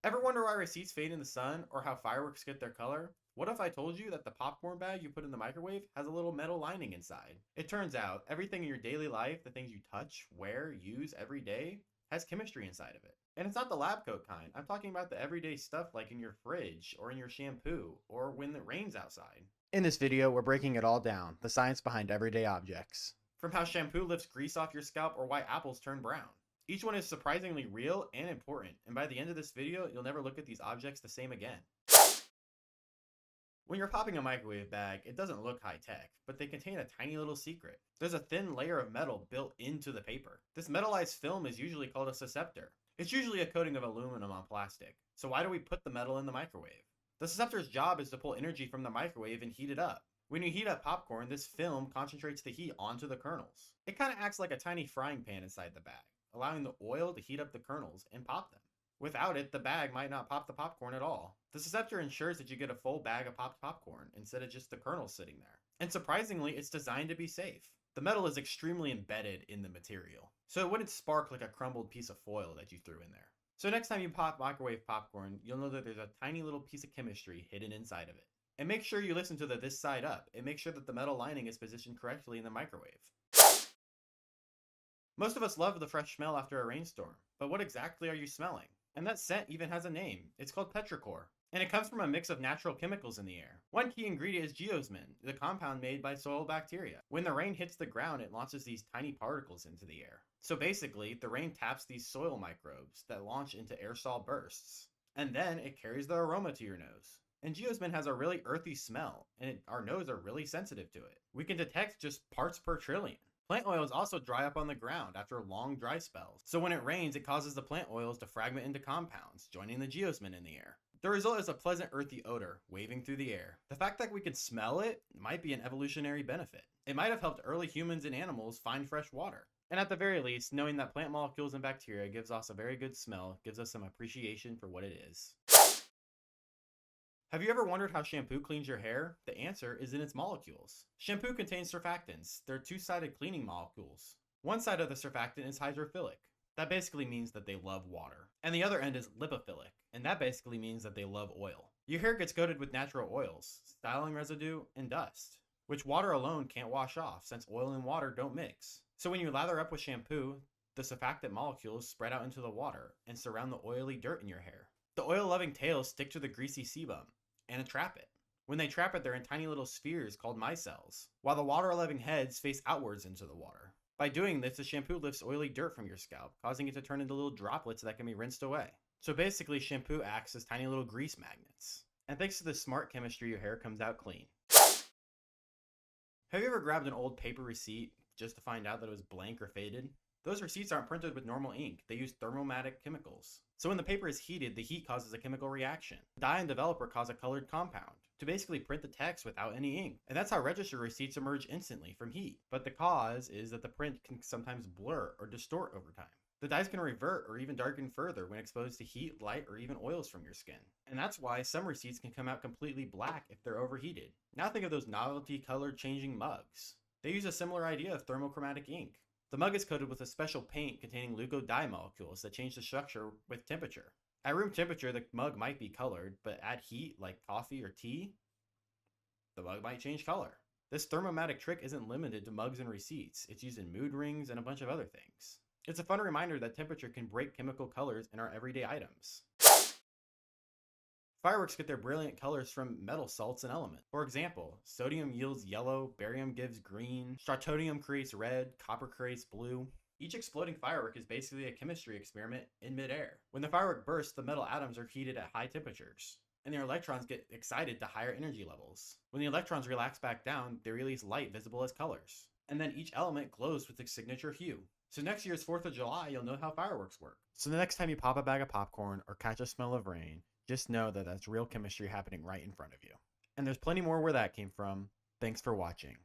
Ever wonder why receipts fade in the sun or how fireworks get their color? What if I told you that the popcorn bag you put in the microwave has a little metal lining inside? It turns out everything in your daily life, the things you touch, wear, use every day, has chemistry inside of it. And it's not the lab coat kind. I'm talking about the everyday stuff like in your fridge or in your shampoo or when it rains outside. In this video, we're breaking it all down, the science behind everyday objects. From how shampoo lifts grease off your scalp or why apples turn brown. Each one is surprisingly real and important, and by the end of this video, you'll never look at these objects the same again. When you're popping a microwave bag, it doesn't look high-tech, but they contain a tiny little secret. There's a thin layer of metal built into the paper. This metallized film is usually called a susceptor. It's usually a coating of aluminum on plastic. So why do we put the metal in the microwave? The susceptor's job is to pull energy from the microwave and heat it up. When you heat up popcorn, this film concentrates the heat onto the kernels. It kind of acts like a tiny frying pan inside the bag, allowing the oil to heat up the kernels and pop them. Without it, the bag might not pop the popcorn at all. The susceptor ensures that you get a full bag of popped popcorn instead of just the kernels sitting there. And surprisingly, it's designed to be safe. The metal is extremely embedded in the material, so it wouldn't spark like a crumbled piece of foil that you threw in there. So next time you pop microwave popcorn, you'll know that there's a tiny little piece of chemistry hidden inside of it. And make sure you listen to the this side up, and make sure that the metal lining is positioned correctly in the microwave. Most of us love the fresh smell after a rainstorm, but what exactly are you smelling? And that scent even has a name. It's called petrichor, and it comes from a mix of natural chemicals in the air. One key ingredient is geosmin, the compound made by soil bacteria. When the rain hits the ground, it launches these tiny particles into the air. So basically, the rain taps these soil microbes that launch into aerosol bursts, and then it carries the aroma to your nose. And geosmin has a really earthy smell, and our noses are really sensitive to it. We can detect just parts per trillion. Plant oils also dry up on the ground after long dry spells. So when it rains, it causes the plant oils to fragment into compounds, joining the geosmin in the air. The result is a pleasant earthy odor waving through the air. The fact that we can smell it might be an evolutionary benefit. It might have helped early humans and animals find fresh water. And at the very least, knowing that plant molecules and bacteria gives us a very good smell gives us some appreciation for what it is. Have you ever wondered how shampoo cleans your hair? The answer is in its molecules. Shampoo contains surfactants. They're two-sided cleaning molecules. One side of the surfactant is hydrophilic. That basically means that they love water. And the other end is lipophilic, and that basically means that they love oil. Your hair gets coated with natural oils, styling residue, and dust, which water alone can't wash off since oil and water don't mix. So when you lather up with shampoo, the surfactant molecules spread out into the water and surround the oily dirt in your hair. The oil-loving tails stick to the greasy sebum and trap it. When they trap it, they're in tiny little spheres called micelles, while the water-loving heads face outwards into the water. By doing this, the shampoo lifts oily dirt from your scalp, causing it to turn into little droplets that can be rinsed away. So basically, shampoo acts as tiny little grease magnets. And thanks to this smart chemistry, your hair comes out clean. Have you ever grabbed an old paper receipt just to find out that it was blank or faded? Those receipts aren't printed with normal ink. They use thermomatic chemicals. So when the paper is heated, the heat causes a chemical reaction. Dye and developer cause a colored compound to basically print the text without any ink. And that's how registered receipts emerge instantly from heat. But the cause is that the print can sometimes blur or distort over time. The dyes can revert or even darken further when exposed to heat, light, or even oils from your skin. And that's why some receipts can come out completely black if they're overheated. Now think of those novelty color changing mugs. They use a similar idea of thermochromatic ink. The mug is coated with a special paint containing leuco-dye molecules that change the structure with temperature. At room temperature, the mug might be colored, but at heat, like coffee or tea, the mug might change color. This thermomatic trick isn't limited to mugs and receipts. It's used in mood rings and a bunch of other things. It's a fun reminder that temperature can break chemical colors in our everyday items. Fireworks get their brilliant colors from metal salts and elements. For example, sodium yields yellow, barium gives green, strontium creates red, copper creates blue. Each exploding firework is basically a chemistry experiment in midair. When the firework bursts, the metal atoms are heated at high temperatures, and their electrons get excited to higher energy levels. When the electrons relax back down, they release light visible as colors. And then each element glows with its signature hue. So next year's 4th of July, you'll know how fireworks work. So the next time you pop a bag of popcorn or catch a smell of rain, just know that that's real chemistry happening right in front of you. And there's plenty more where that came from. Thanks for watching.